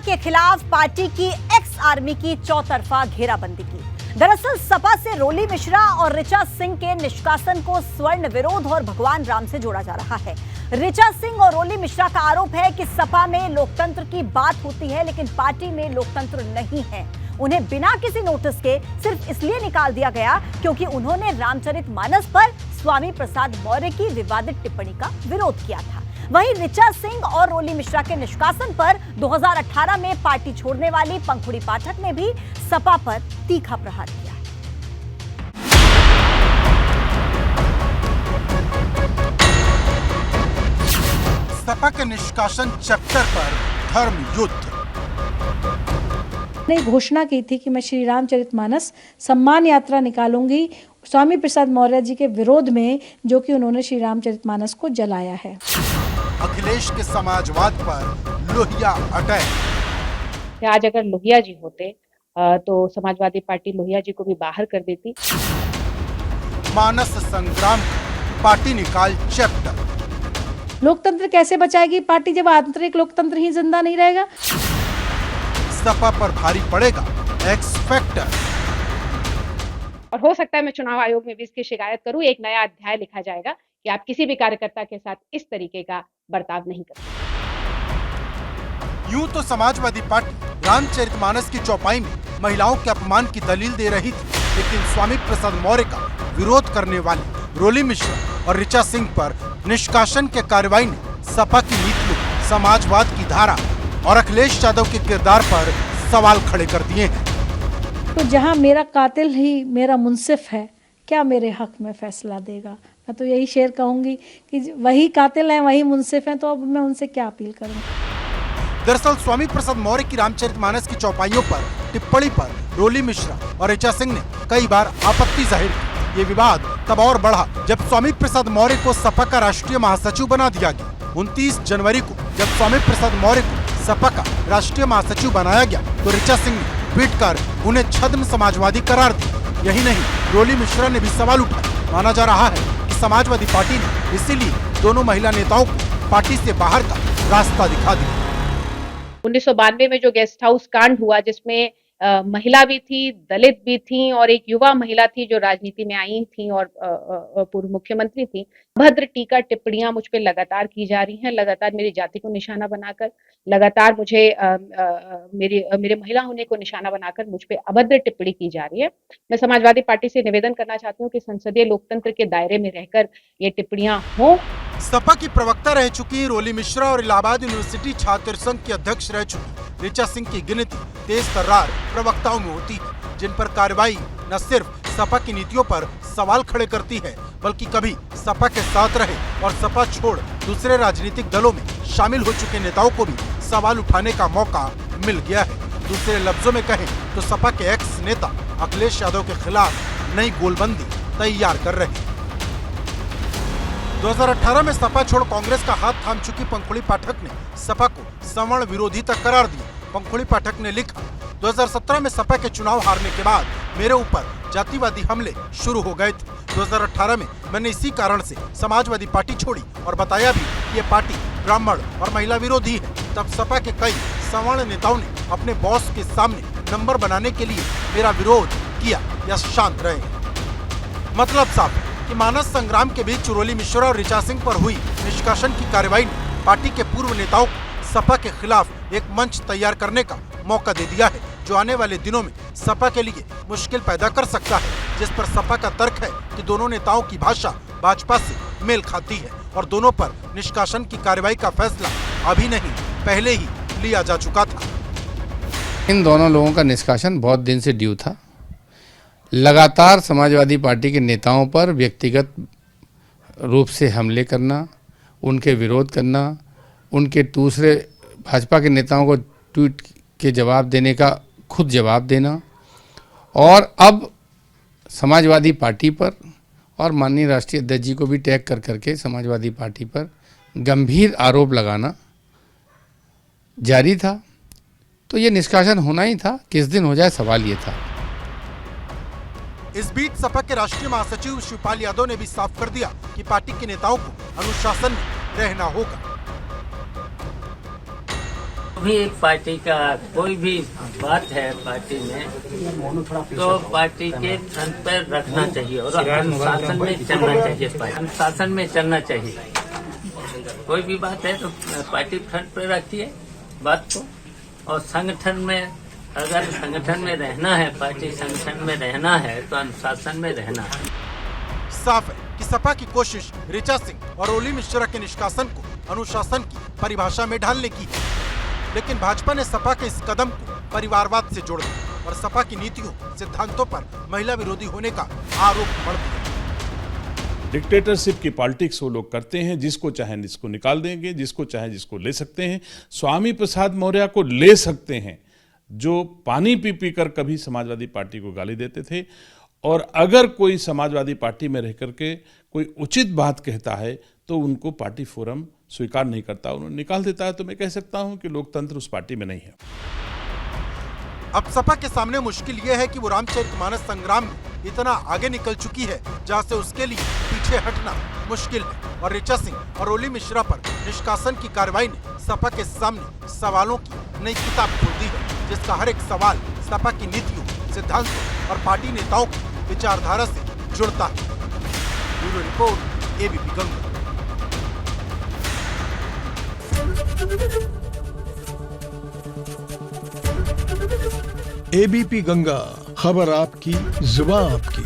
के खिलाफ पार्टी की एक्स आर्मी की चौतरफा घेराबंदी की। दरअसल सपा से रोली मिश्रा और ऋचा सिंह के निष्कासन को स्वर्ण विरोध और भगवान राम से जोड़ा जा रहा है। ऋचा सिंह और रोली मिश्रा का आरोप है कि सपा में लोकतंत्र की बात होती है लेकिन पार्टी में लोकतंत्र नहीं है। उन्हें बिना किसी नोटिस के सिर्फ इसलिए निकाल दिया गया क्योंकि उन्होंने रामचरितमानस पर स्वामी प्रसाद मौर्य की विवादित टिप्पणी का विरोध किया था। वहीं ऋचा सिंह और रोली मिश्रा के निष्कासन पर 2018 में पार्टी छोड़ने वाली पंखुड़ी पाठक ने भी सपा पर तीखा प्रहार किया। सपा के निष्कासन चैप्टर पर धर्म युद्ध ने घोषणा की थी कि मैं श्री रामचरितमानस सम्मान यात्रा निकालूंगी स्वामी प्रसाद मौर्य जी के विरोध में, जो कि उन्होंने श्री रामचरितमानस को जलाया है। अखिलेश के समाजवाद पर लोहिया अटैक। आज अगर लोहिया जी होते तो समाजवादी पार्टी लोहिया जी को भी बाहर कर देती। मानस संग्राम पार्टी निकाल चैप्टर। लोकतंत्र कैसे बचाएगी पार्टी जब आंतरिक लोकतंत्र ही जिंदा नहीं रहेगा। सपा पर भारी पड़ेगा एक्स फैक्टर। और हो सकता है मैं चुनाव आयोग में भी इसकी शिकायत करूं। एक नया अध्याय लिखा जाएगा कि आप किसी भी कार्यकर्ता के साथ इस तरीके का बर्ताव नहीं करते। यूं तो समाजवादी पार्टी रामचरितमानस की चौपाई में महिलाओं के अपमान की दलील दे रही थी, लेकिन स्वामी प्रसाद मौर्य का विरोध करने वाले रोली मिश्रा और ऋचा सिंह पर निष्कासन के कार्रवाई ने सपा की नीतियों, समाजवाद की धारा और अखिलेश यादव के किरदार पर सवाल खड़े कर दिए हैं। तो जहां मेरा कातिल ही मेरा मुंसिफ है, क्या मेरे हक में फैसला देगा? मैं तो यही शेर कहूंगी कि वही कातिल है, वही मुंसिफ है, तो अब मैं उनसे क्या अपील करूं? दरअसल स्वामी प्रसाद मौर्य की रामचरितमानस की चौपाइयों पर टिप्पणी पर रोली मिश्रा और ऋचा सिंह ने कई बार आपत्ति जाहिर की। ये विवाद तब और बढ़ा जब स्वामी प्रसाद मौर्य को सपा का राष्ट्रीय महासचिव बना दिया गया। 29 जनवरी को जब स्वामी प्रसाद मौर्य को सपा का राष्ट्रीय महासचिव बनाया गया तो ऋचा सिंह ने ट्वीट कर उन्हें छद्म समाजवादी करार दिया। यही नहीं, रोली मिश्रा ने भी सवाल उठाया। माना जा रहा है कि समाजवादी पार्टी ने इसीलिए दोनों महिला नेताओं को पार्टी से बाहर का रास्ता दिखा दिया। 1992 में जो गेस्ट हाउस कांड हुआ, जिसमें महिला भी थी, दलित भी थी और एक युवा महिला थी जो राजनीति में आई थी और पूर्व मुख्यमंत्री थी। भद्र टीका टिप्पणियां मुझ पे लगातार की जा रही हैं, लगातार मेरी जाति को निशाना बनाकर, लगातार मुझे मेरे महिला होने को निशाना बनाकर मुझ पे अभद्र टिप्पणी की जा रही है। मैं समाजवादी पार्टी से निवेदन करना चाहती हूँ कि संसदीय लोकतंत्र के दायरे में रहकर ये टिप्पणियां हों। सपा की प्रवक्ता रह चुकी रोली मिश्रा और इलाहाबाद यूनिवर्सिटी छात्र संघ की अध्यक्ष रह चुकी ऋचा सिंह की गिनती तेज तर्रार प्रवक्ताओं में होती है, जिन पर कार्रवाई न सिर्फ सपा की नीतियों पर सवाल खड़े करती है बल्कि कभी सपा के साथ रहे और सपा छोड़ दूसरे राजनीतिक दलों में शामिल हो चुके नेताओं को भी सवाल उठाने का मौका मिल गया है। दूसरे लफ्जों में कहें तो सपा के एक्स नेता अखिलेश यादव के खिलाफ नई गोलबंदी तैयार कर रहे हैं। 2018 में सपा छोड़ कांग्रेस का हाथ थाम चुकी पंखुड़ी पाठक ने सपा को सवर्ण विरोधी तक करार दिया। पंखुड़ी पाठक ने लिखा, 2017 में सपा के चुनाव हारने के बाद मेरे ऊपर जातिवादी हमले शुरू हो गए थे। 2018 में मैंने इसी कारण से समाजवादी पार्टी छोड़ी और बताया भी कि ये पार्टी ब्राह्मण और महिला विरोधी है। तब सपा के कई सवर्ण नेताओं ने अपने बॉस के सामने नंबर बनाने के लिए मेरा विरोध किया या शांत रहे। मतलब साफ है कि मानस संग्राम के बीच रोली मिश्रा और ऋचा सिंह पर हुई निष्कासन की कार्रवाई ने पार्टी के पूर्व नेताओं को सपा के खिलाफ एक मंच तैयार करने का मौका दे दिया है, जो आने वाले दिनों में सपा के लिए मुश्किल पैदा कर सकता है, जिस पर सपा का तर्क है कि दोनों नेताओं की भाषा भाजपा से मेल खाती है और दोनों पर निष्कासन की कार्रवाई का फैसला अभी नहीं पहले ही लिया जा चुका था। इन दोनों लोगों का निष्कासन बहुत दिन से ड्यू था। लगातार समाजवादी पार्टी के नेताओं पर व्यक्तिगत रूप से हमले करना, उनके विरोध करना, उनके दूसरे भाजपा के नेताओं को ट्वीट के जवाब देने का खुद जवाब देना और अब समाजवादी पार्टी पर और माननीय राष्ट्रीय अध्यक्ष जी को भी टैग कर करके समाजवादी पार्टी पर गंभीर आरोप लगाना जारी था। तो ये निष्कासन होना ही था, किस दिन हो जाए सवाल ये था। इस बीच सपा के राष्ट्रीय महासचिव शिवपाल यादव ने भी साफ कर दिया कि पार्टी के नेताओं को अनुशासन में रहना होगा। भी पार्टी का कोई भी बात है पार्टी में तो पार्टी के फ्रंट पर रखना चाहिए और अनुशासन में चलना चाहिए। अनुशासन में चलना चाहिए। कोई भी बात है तो पार्टी फ्रंट पर रखती है बात को, और संगठन में अगर संगठन में रहना है, पार्टी संगठन में रहना है तो अनुशासन में रहना है। साफ है कि सपा की कोशिश ऋचा सिंह और रोली मिश्रा के निष्कासन को अनुशासन की परिभाषा में ढालने की है, लेकिन भाजपा ने सपा के इस कदम को परिवारवाद से जोड़ दिया और सपा की नीतियों सिद्धांतों पर महिला विरोधी होने का आरोप मढ़ दिया। डिक्टेटरशिप की पॉलिटिक्स वो लोग करते हैं, जिसको चाहे जिसको निकाल देंगे, जिसको चाहे जिसको ले सकते हैं। स्वामी प्रसाद मौर्य को ले सकते हैं, जो पानी पी पी कर कभी समाजवादी पार्टी को गाली देते थे, और अगर कोई समाजवादी पार्टी में रह करके कोई उचित बात कहता है तो उनको पार्टी फोरम स्वीकार नहीं करता, उन्हें निकाल देता है। तो मैं कह सकता हूं कि लोकतंत्र उस पार्टी में नहीं है। अब सपा के सामने मुश्किल यह है कि वो रामचरितमानस संग्राम में इतना आगे निकल चुकी है जहां से उसके लिए पीछे हटना मुश्किल है, और ऋचा सिंह और रोली मिश्रा पर निष्कासन की कार्रवाई ने सपा के सामने सवालों की नई किताब खोल दी है, जिसका हर एक सवाल सपा की नीतियों, सिद्धांतों और पार्टी नेताओं की विचारधारा से जुड़ता है। Bureau report, ABP Ganga. ABP Ganga, खबर आपकी, जुबान आपकी।